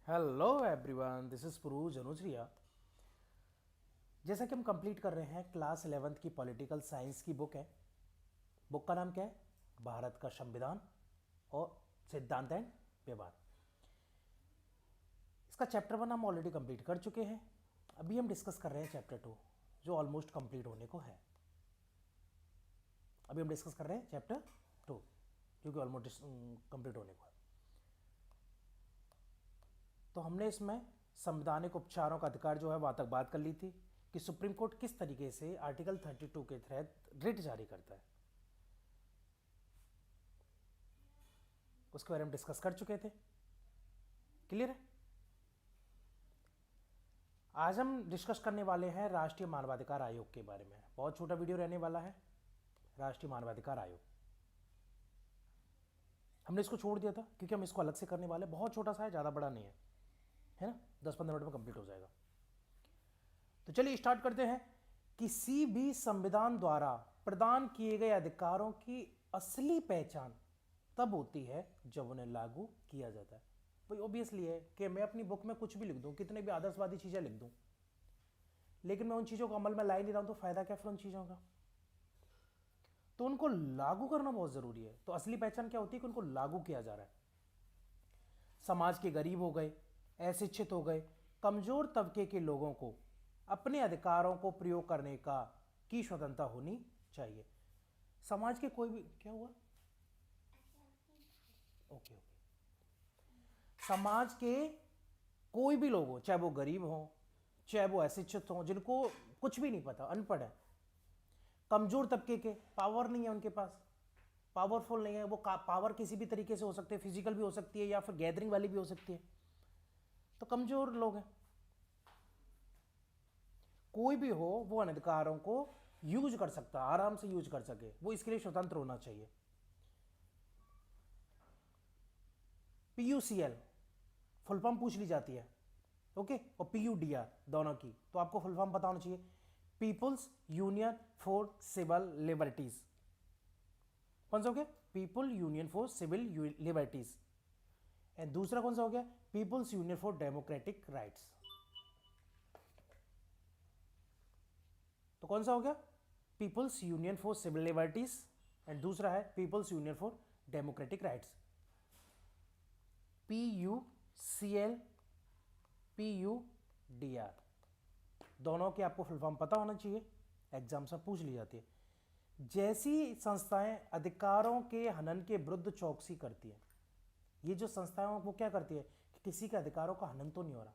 Hello everyone, this is Puruj Anujariya. जैसा कि हम कंप्लीट कर रहे हैं क्लास 11th की पॉलिटिकल साइंस की बुक है। बुक का नाम क्या है? भारत का संविधान और सिद्धांत एंड व्यवहार। इसका चैप्टर 1 हम ऑलरेडी कंप्लीट कर चुके हैं। अभी हम डिस्कस कर रहे हैं चैप्टर 2 जो ऑलमोस्ट कंप्लीट होने को है। अभी हम डिस्कस कर रहे हैं चैप्टर 2 जो कि ऑलमोस्ट कंप्लीट होने को है। तो हमने इसमें संवैधानिक उपचारों का अधिकार जो है वहां तक बात कर ली थी कि सुप्रीम कोर्ट किस तरीके से आर्टिकल 32 के तहत रिट जारी करता है, उसके बारे में डिस्कस कर चुके थे। क्लियर है? आज हम डिस्कस करने वाले हैं राष्ट्रीय मानवाधिकार आयोग के बारे में। बहुत छोटा वीडियो रहने वाला है। राष्ट्रीय मानवाधिकार आयोग हमने इसको छोड़ दिया था क्योंकि हम इसको अलग से करने वाले। बहुत छोटा सा है, ज़्यादा बड़ा नहीं है ना? 10-15 मिनट में कंप्लीट हो जाएगा। तो चलिए स्टार्ट करते हैं। किसी भी संविधान द्वारा प्रदान किए गए अधिकारों की असली पहचान तब होती है जब उन्हें लागू किया जाता है। भाई ऑब्वियसली है कि मैं अपनी बुक में कुछ भी लिख दूं, कितने भी आदर्शवादी चीजें लिख दूं, लेकिन मैं उन चीजों को अमल में ला ही नहीं रहा हूं, तो फायदा क्या फिर उन चीजों का? तो उनको लागू करना बहुत जरूरी है। तो असली पहचान क्या होती है कि उनको लागू किया जा रहा है। समाज के गरीब हो गए, अशिक्षित हो गए, कमजोर तबके के लोगों को अपने अधिकारों को प्रयोग करने का की स्वतंत्रता होनी चाहिए। समाज के कोई भी क्या हुआ? ओके। समाज के कोई भी लोग हो, चाहे वो गरीब हो, चाहे वो अशिक्षित हो, जिनको कुछ भी नहीं पता, अनपढ़ है, कमजोर तबके के, पावर नहीं है उनके पास, पावरफुल नहीं है वो, पावर किसी भी तरीके से हो सकती है, फिजिकल भी हो सकती है या फिर गैदरिंग वाली भी हो सकती है। तो कमजोर लोग हैं, कोई भी हो, वो उन अधिकारों को यूज कर सकता, आराम से यूज कर सके, वो इसके लिए स्वतंत्र होना चाहिए। पीयूसीएल फुल फॉर्म पूछ ली जाती है, ओके, और पीयूडीआर दोनों की, तो आपको फुल फॉर्म पता होना चाहिए। People's union for civil liberties. कौन सा हो गया? People union for civil liberties. And दूसरा कौन सा हो गया? People's union for democratic rights. तो कौन सा हो गया? People's union for civil liberties and दूसरा है people's union for democratic rights. PUCL PUDR दोनों के आपको फुल फॉर्म पता होना चाहिए, एग्जाम से पूछ ली जाती है। जैसी संस्थाएं अधिकारों के हनन के विरुद्ध चौकसी करती हैं, ये जो संस्थाएं वो क्या करती है कि किसी के अधिकारों का हनन तो नहीं हो रहा,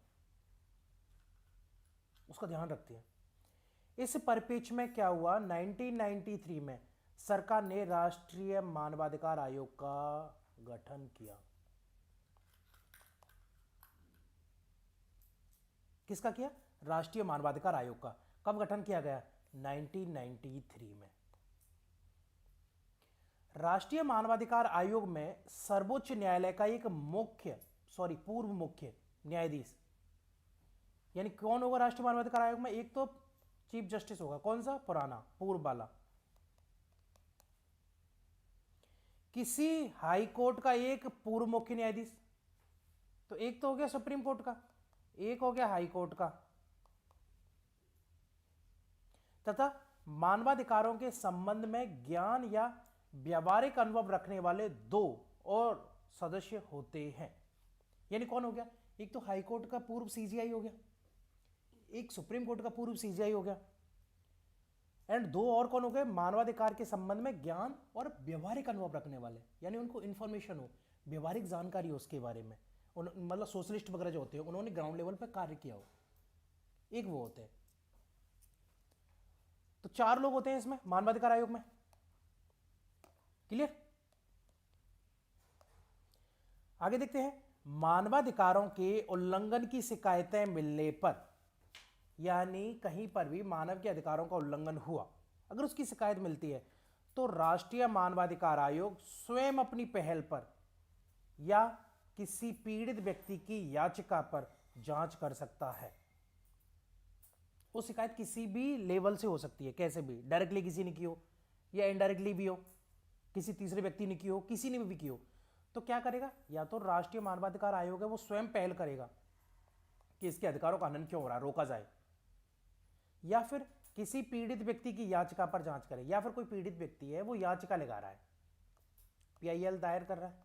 उसका ध्यान रखती है। इस परिप्रेक्ष्य में क्या हुआ? 1993 में सरकार ने राष्ट्रीय मानवाधिकार आयोग का गठन किया। किसका किया? राष्ट्रीय मानवाधिकार आयोग का। कब गठन किया गया? 1993 में। राष्ट्रीय मानवाधिकार आयोग में सर्वोच्च न्यायालय का एक पूर्व मुख्य न्यायाधीश, यानी कौन होगा राष्ट्रीय मानवाधिकार आयोग में? एक तो चीफ जस्टिस होगा, कौन सा? पुराना, पूर्व वाला। किसी हाई कोर्ट का एक पूर्व मुख्य न्यायाधीश, तो एक तो हो गया सुप्रीम कोर्ट का, एक हो गया हाई कोर्ट का, तथा मानवाधिकारों के संबंध में ज्ञान या व्यावहारिक अनुभव रखने वाले 2 और सदस्य होते हैं। यानी कौन हो गया? एक तो हाई कोर्ट का पूर्व सीजीआई हो गया, एक सुप्रीम कोर्ट का पूर्व सीजीआई हो गया, एंड 2 और कौन हो गए? मानवाधिकार के संबंध में ज्ञान और व्यवहारिक अनुभव रखने वाले, यानी उनको इंफॉर्मेशन हो, व्यवहारिक जानकारी हो उसके बारे में, मतलब सोशलिस्ट वगैरह जो होते हैं, उन्होंने ग्राउंड लेवल पर कार्य किया हो, एक वो होते हैं। तो 4 लोग होते हैं इसमें मानवाधिकार आयोग में। क्लियर? आगे देखते हैं। मानवाधिकारों के उल्लंघन की शिकायतें मिलने पर, यानी कहीं पर भी मानव के अधिकारों का उल्लंघन हुआ, अगर उसकी शिकायत मिलती है तो राष्ट्रीय मानवाधिकार आयोग स्वयं अपनी पहल पर या किसी पीड़ित व्यक्ति की याचिका पर जांच कर सकता है। वो शिकायत किसी भी लेवल से हो सकती है, कैसे भी, डायरेक्टली किसी ने की हो या इनडायरेक्टली भी हो, किसी तीसरे व्यक्ति ने की हो, किसी ने भी की हो, तो क्या करेगा, या तो राष्ट्रीय मानवाधिकार आयोग है वो स्वयं पहल करेगा कि इसके अधिकारों का हनन क्यों हो रहा है, रोका जाए, या फिर किसी पीड़ित व्यक्ति की याचिका पर जांच करे, या फिर कोई पीड़ित व्यक्ति है वो याचिका लगा रहा है, पीआईएल दायर कर रहा है,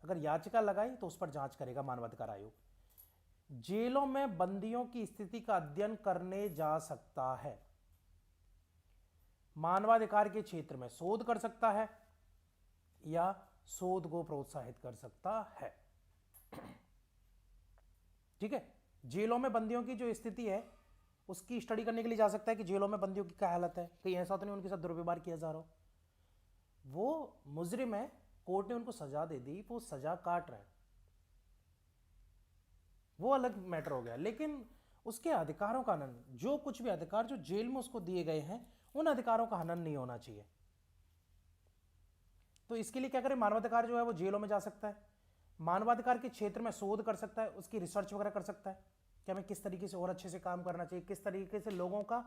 अगर याचिका लगाई तो उस पर जांच करेगा मानवाधिकार आयोग। जेलों में बंदियों की स्थिति का अध्ययन करने जा सकता है, मानवाधिकार के क्षेत्र में शोध कर सकता है या शोध को प्रोत्साहित कर सकता है। ठीक है, जेलों में बंदियों की जो स्थिति है उसकी स्टडी करने के लिए जा सकता है कि जेलों में बंदियों की क्या हालत है, कहीं ऐसा तो नहीं उनके साथ दुर्व्यवहार किया जा रहा हो। वो मुजरिम है, कोर्ट ने उनको सजा दे दी, वो सजा काट रहे हैं, वो अलग मैटर हो गया, लेकिन उसके अधिकारों का हनन, जो कुछ भी अधिकार जो जेल में उसको दिए गए हैं उन अधिकारों का हनन नहीं होना चाहिए। तो इसके लिए क्या करें, मानवाधिकार जो है वो जेलों में जा सकता है, मानवाधिकार के क्षेत्र में शोध कर सकता है, उसकी रिसर्च वगैरह कर सकता है कि हमें किस तरीके से और अच्छे से काम करना चाहिए, किस तरीके से लोगों का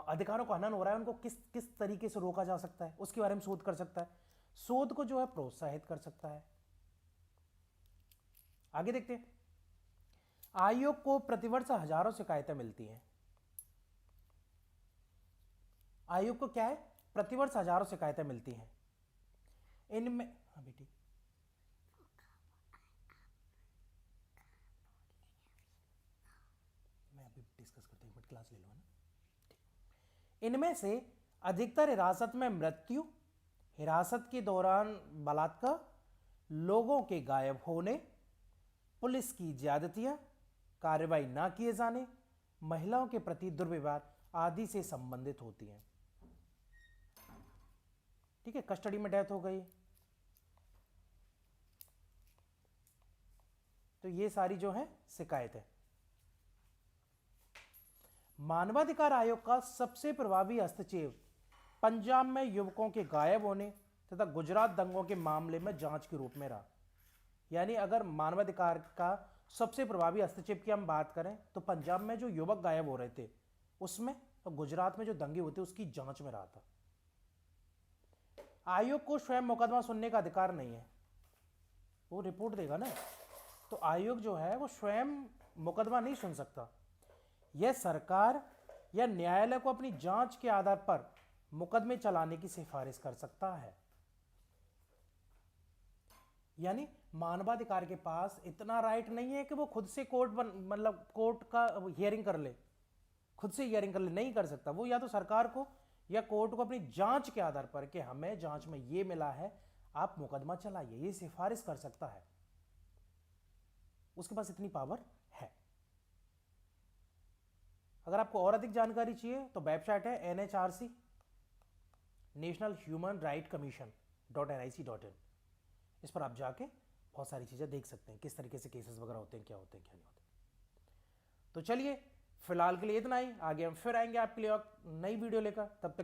अधिकारों का हनन हो रहा है, उनको किस किस तरीके से रोका जा सकता है, उसके बारे में शोध कर सकता है, शोध को जो है प्रोत्साहित कर सकता है। आगे देखते हैं, आयोग को प्रतिवर्ष हजारों शिकायतें मिलती हैं। आयोग को क्या है, प्रतिवर्ष हजारों शिकायतें मिलती हैं। इनमें हाँ बेटी, मैं अभी डिस्कस करते हैं, क्लास ले लो ना। इनमें से अधिकतर हिरासत में मृत्यु, हिरासत के दौरान बलात्कार, लोगों के गायब होने, पुलिस की ज्यादतियां, कार्रवाई ना किए जाने, महिलाओं के प्रति दुर्व्यवहार आदि से संबंधित होती हैं। ठीक है, कस्टडी में डेथ हो गई तो ये सारी जो है शिकायत है। मानवाधिकार आयोग का सबसे प्रभावी हस्तक्षेप पंजाब में युवकों के गायब होने तथा गुजरात दंगों के मामले में जांच के रूप में रहा। यानी अगर मानवाधिकार का सबसे प्रभावी हस्तक्षेप की हम बात करें तो पंजाब में जो युवक गायब हो रहे थे उसमें, और गुजरात में जो दंगे होते उसकी जांच में रहा था। आयोग को स्वयं मुकदमा सुनने का अधिकार नहीं है, वो रिपोर्ट देगा ना, तो आयोग जो है वो स्वयं मुकदमा नहीं सुन सकता। यह सरकार या न्यायालय को अपनी जांच के आधार पर मुकदमे चलाने की सिफारिश कर सकता है। यानी मानवाधिकार के पास इतना राइट नहीं है कि वो खुद से मतलब कोर्ट का हियरिंग कर ले, खुद से हियरिंग कर ले, नहीं कर सकता। वो या तो सरकार को या कोर्ट को अपनी जांच के आधार पर कि हमें जांच में ये मिला है, आप मुकदमा चलाइए, ये सिफारिश कर सकता है, उसके पास इतनी पावर है। अगर आपको और अधिक जानकारी चाहिए तो वेबसाइट है NHRC, national human right commission .nic.in। इस पर आप जाके बहुत सारी चीज़ें देख सकते हैं, किस तरीके से केसेस वगैरह होते हैं, क्या होते हैं क्या नहीं होते। तो चलिए फिलहाल के लिए इतना ही, आगे हम फिर आएंगे आपके लिए नई वीडियो लेकर, तब तक